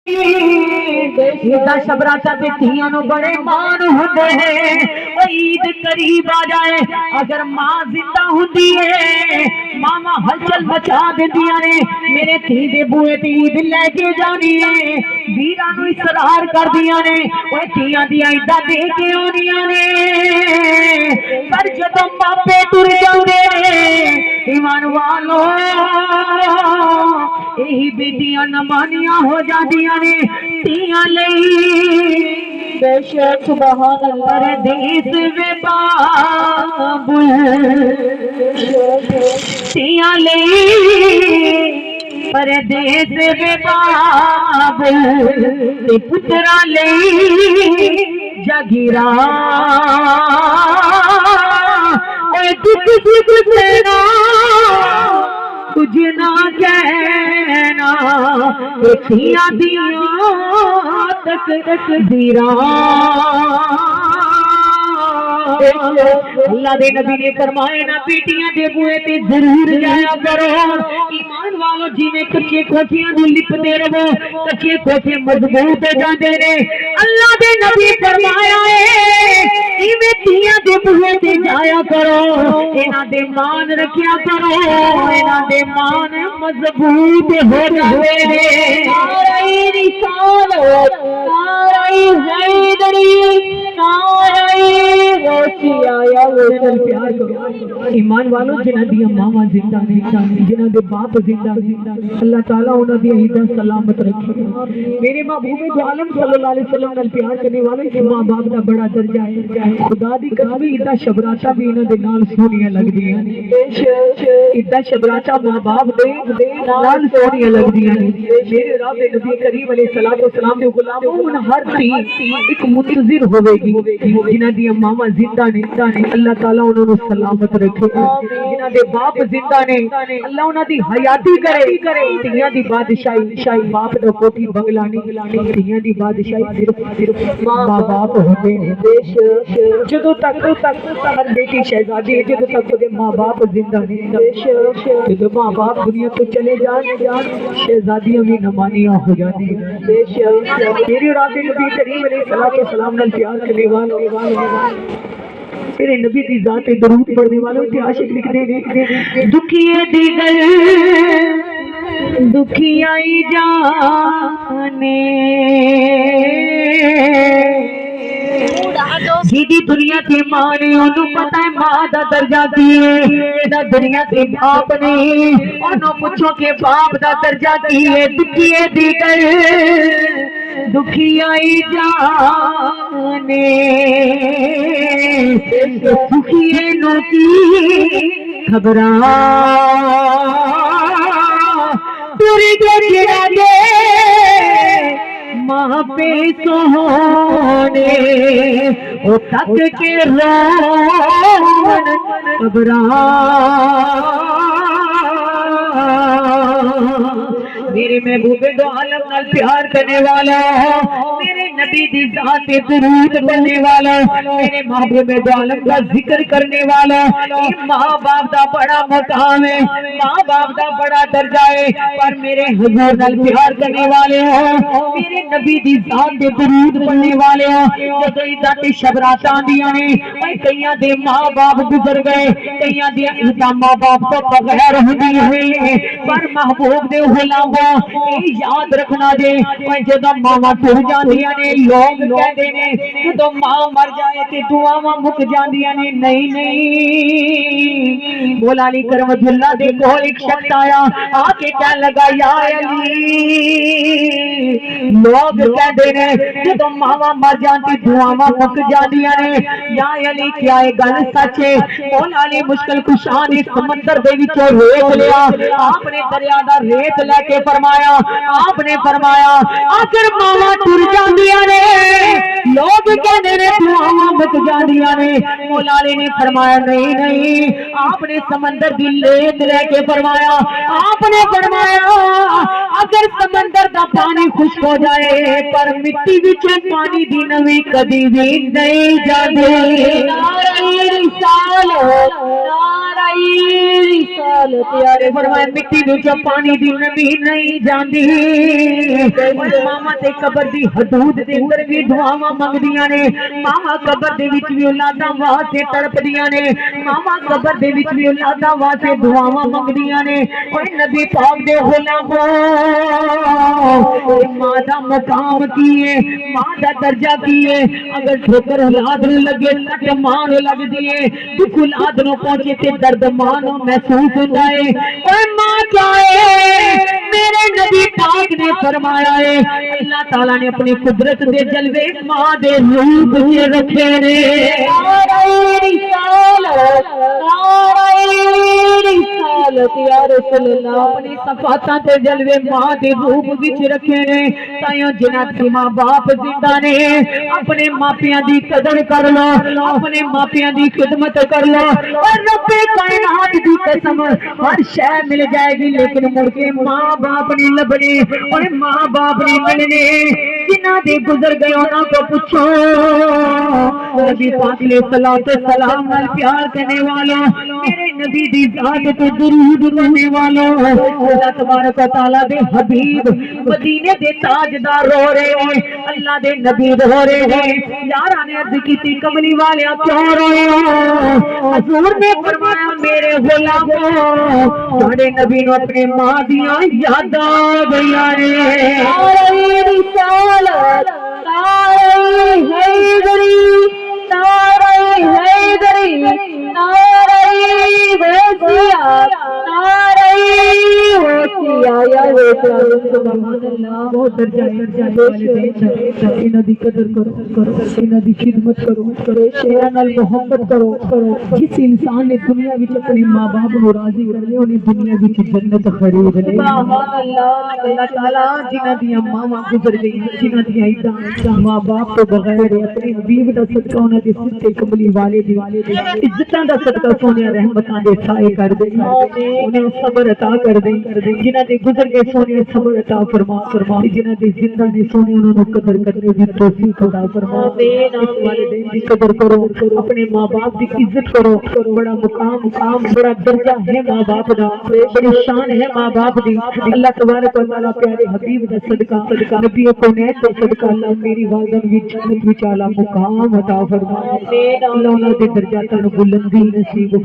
عیداں شبراتا تے دھیاں نو بڑے مان ہوندے ہیں۔ عید قریب آ جائے اگر ماں زندہ ہوندی ہے ماما ہلچل مچا دیندیاں نے میرے دھی دے بوئے تے عید لے کے جانی ہے، ویراں نو اصرار کردیاں نے اوے دھیاں دیاں عیداں دے کے آنیاں نے، پر جدوں ماپے ٹر جاندے ایمان والو یہی بیٹیاں نمانیاں ہو جاندیاں نے تیاں لئی۔ بے شک سبحان اللہ۔ پردیس وے بابل تیاں لئی، پردیس وے بابل تے پترا لئی جاگیراں اے دکھ دکھ تیرا کچھ نہ کہنا تھیاں دیاں تک تقدیراں۔ اللہ دے نبی نے فرمایا نا بیٹیاں دے بوئے تے ضرور جایا کرو، ایمان والو جیویں کچے کھوتیاں نوں لپتے رہو کچے کھوتے مضبوط ہو جاندے نے۔ اللہ دے نبی فرمایا ہے ایویں دھیاں دے بوئے تے جایا کرو، انہاں دے مان رکھیا کرو، انہاں دے مان مضبوط ہو جاندے نے۔ نعرہ رسالت، نعرہ حیدری، نعرہ غوثی آیا چل پیار کرو ایمان والو جنہاں دیاں ماواں زندہ نے جنہاں دے باپ زندہ نے اللہ تعالیٰ انہاں دی عیداں سلامت رکھے۔ میرے محبوب دو عالم صلی اللہ علیہ وسلم نال پیار کرنے والے کہ ماں باپ دا بڑا درجہ ہے، خدا دی قسم عیداں شبراتا بھی انہاں دے نال سونیاں لگدیاں نے، عیداں شبراتا ماں باپ دے نال سونیاں لگدیاں نے۔ میرے رب نبی کریم علیہ الصلوۃ والسلام دے غلام ہر تھی ایک منتظر ہوے گی جنہاں دی ماواں زندہ نے اللہ تعالیٰ انہوں نے سلامت رکھے، جنہاں دے باپ زندہ نے اللہ انہاں دی حیاتی کرے، دنیا دی بادشاہی باپ دا کوٹھی بنگلہ نہیں، دنیا دی بادشاہی صرف ماں باپ ہوتے ہیں۔ جدوں تک ہر بیٹی شہزادی ہے جدوں تک دے ماں باپ زندہ نہیں، جدوں ماں باپ دنیا تو چلے جان شہزادیاں بھی نمانیاں ہو جاتی ہیں۔ میری رب نبی کریم علیہ الصلوۃ والسلام نال پیار کرنے والے میرے نبی دی ذات درود پڑھنے والوں تے عاشق لکھدے نے دکھیے دیگر دکھیائی جانے جیدی دنیا تے ماں نے انہوں پتہ ہے ماں دا درجہ کیے دا دنیا تے باپ نہیں انہوں پوچھو کہ باپ دا درجہ کیے دکھیے دیگر دکھیائی جانے دکھیے نو کی خبراں پوری گریا دے ماں پہ سونے او تک کے رون خبراں۔ میرے محبوب دو عالم نال پیار کرنے والا میرے نبی دی ذات درود پڑھنے والا میرے محبوب دو عالم کا ذکر کرنے والا ماں باپ دا بڑا مقام ہے، ماں باپ دا بڑا درجہ ہے، پر میرے حضور نال پیار کرنے والے میرے نبی دی ذات درود پڑھنے والے جدوں عیداں تے شبرات آندیاں نے کئیاں دے ماں باپ گزر گئے، کئیاں دی عیداں ماں باپ تو بغیر ہوندی ہوئی، پر محبوب دے غلاماں یاد رکھنا جے جدوں ماواں ٹر جاندیاں نے لوگ کہندے نے جدوں ماں مر جائے تے دعاواں مک جاندیاں نے، نہیں مولا علی کرم اللہ دے کول ایک شخص آیا آ کے کہنے لگا یا علی لوگ کہندے نے جدوں ماواں مر جاندی دعاواں مک جاندیاں نے، یا علی کیا یہ گل سچ ہے؟ مولا علی مشکل کشا نے سمندر دے وچوں ریت لیا، آپ نے دریا دا ریت لے کے فرمایا آپ نے فرمایا اگر ماواں ٹر جاندیاں نے لوگ کہندے نے دعاواں مک جاندیاں نے، مولا علی نے فرمایا نہیں آپ نے سمندر دی ریت لے کے فرمایا آپ نے فرمایا اگر سمندر دا پانی خشک ہو جائے پر مٹی وچ پانی دی نمی کبھی بھی نہیں جاندی۔ نعرہ رسالت، نعرہ رسالت یار فرمایا مٹی وچ پانی دی نمی نہیں جاندی ماما تے قبر دی حدود دے اندر بھی دعاواں منگدیاں نے ماما قبر دے وچ بھی اولاداں واسطے تڑپدیاں نے ماما قبر دے وچ بھی اولاداں واسطے دعاواں منگدیاں نے اوے نبی پاک دے غلامو ماں دا مقام کی ہے ماں دا درجہ کی ہے اگر ٹھوکر اولاد نوں لگے سٹ ماں نوں لگدی ہے دکھ اولاد نوں پہنچے تے درد ماں نوں محسوس ہوندا ہے اوے ماں چاہے میرے نبی پاک نے فرمایا ہے اللہ تعالیٰ نے اپنی قدرت دے جلوے ماں دے روپ سے رکھے نے رسالت یا رسول اللہ اپنی صفاتاں تے جلوے ماں دے روپ وچ رکھے نے تائیوں جنہاں دے ماں باپ زندہ نے اپنے ماپیاں دی قدر کر لو اپنے ماپیاں دی خدمت کر لو اور رب کائنات دی قسم ہر شے مل جائے گی لیکن مڑ کے ماں باپ نہیں لبنے اور ماں باپ نہیں ملنے جنہاں دے گزر گئے انہاں کو پوچھو نبی پاک علیہ الصلوۃ والسلام نال پیار کرنے والا میرے نبی دی ذات تے درود پڑھنے والا اللہ تبارک و تعالی دے حبیب مدینے دے تاجدار رو رہے ہیں اللہ دے نبی رو رہے ہیں یاراں نے عرض کیتی کملی والیا کیوں روئے ہو حضور نے فرمایا میرے غلامو تہاڈے نبی نو اپنے ماں دیاں یاداں آ گئیاں نے رسالت نعرہ حیدری نعرہ حیدری نعرہ غوثیہ نعرہ غوثیہ یا سبحان اللہ بہت درجہ انہاں دی قدر کرو انہاں دی خدمت کرو انہاں نال محبت کرو جس انسان نے دنیا وچ اپنے ماں باپ نو راضی کر لیا انہیں دنیا وچ جنت خرید لے سبحان اللہ اللہ تعالیٰ جنہاں دیاں ماواں گزر گئی جنہاں دیاں عزتاں ماں باپ تو بغیر اپنے حبیب دا صدقہ انہاں دے سچے کملی والے دی عزتاں دا صدقہ سونے رحمتاں دے سائے کر دے انہیں صبر عطا کر دے جنہاں دے گزر گئے سونے صبر عطا فرما جنہاں دے زندہ نے سونے انہوں نے قدر کرنے دی توفیق عطا فرما اس والدین دی قدر کرو اپنے ماں باپ دی عزت کرو بڑا مقام بڑا درجہ ہے ماں باپ دا بڑی شان ہے ماں باپ دی اللہ تبارک و تعالی پیارے حبیب دا صدقہ نبی کونین دا صدقہ اللہ میری والدین وچ جنت وچ اعلی مقام عطا فرما اللہ انہاں دے درجات نو بلندی نصیب